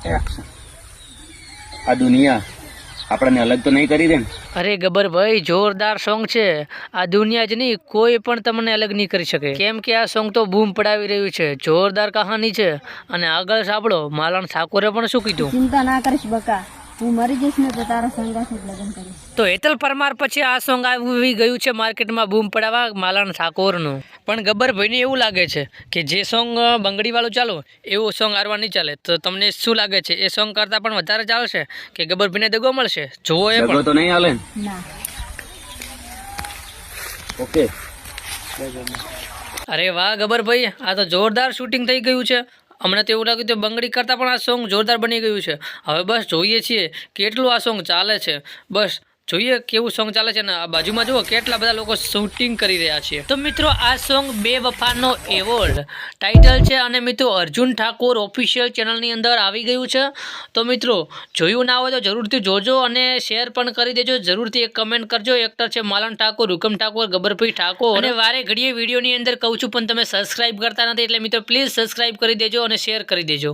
Action. આ દુનિયા આપણને અલગ તો નહીં કરી દે ને? અરે ગબ્બરભાઈ, જોરદાર સોંગ છે. આ દુનિયા જ નહીં, કોઈ પણ તમને અલગ નહીં કરી શકે, કેમ કે આ સોંગ તો બૂમ પડાવી રહ્યું છે. જોરદાર કહાની છે. અને આગળ સાંભળો, માલણ ઠાકોરે પણ શું કીધું. ચિંતા ના કરીશ બકા, હું મરી જઈશ ને તો તારા સંગાથ જ લગ્ન કરીશ. તો હેતલ પરમાર પછી આ સોંગ આવી ગયું છે માર્કેટમાં બૂમ પડાવવા માલણ ઠાકોરનું. પણ ગબ્બરભાઈને એવું લાગે છે કે જે સોંગ બંગડીવાળું ચાલો એવું સોંગ હારવા નહીં ચાલે. તો તમને શું લાગે છે, એ સોંગ કરતાં પણ વધારે ચાલશે કે ગબ્બરભાઈને દગો મળશે? જોવો એ દગો પણ. તો નહીં હાલે ને? ના. ઓકે. અરે વાહ ગબ્બરભાઈ, આ તો જોરદાર શૂટિંગ થઈ ગયું છે. અમને તો એવું લાગ્યું કે બંગડી કરતાં પણ આ સોંગ જોરદાર બની ગયું છે. હવે બસ જોઈએ છીએ કેટલું આ સોંગ ચાલે છે. બસ જોઈએ કેવું સોંગ ચાલે છે. ને આ બાજુમાં જુઓ કેટલા બધા લોકો શૂટિંગ કરી રહ્યા છે. તો મિત્રો આ સોંગ બે વફાનો એવોર્ડ ટાઇટલ છે. અને મિત્રો અર્જુન ઠાકોર ઓફિશિયલ ચેનલની અંદર આવી ગયું છે. તો મિત્રો જોયું ના હોય તો જરૂરથી જોજો અને શેર પણ કરી દેજો. જરૂરથી એક કમેન્ટ કરજો. એક્ટર છે માલણ ઠાકોર, હુકમ ઠાકોર, ગબ્બરભાઈ ઠાકોર. અને વારે ઘડીએ વિડીયોની અંદર કહું છું પણ તમે સબસ્ક્રાઇબ કરતા નથી, એટલે મિત્રો પ્લીઝ સબસ્ક્રાઇબ કરી દેજો અને શેર કરી દેજો.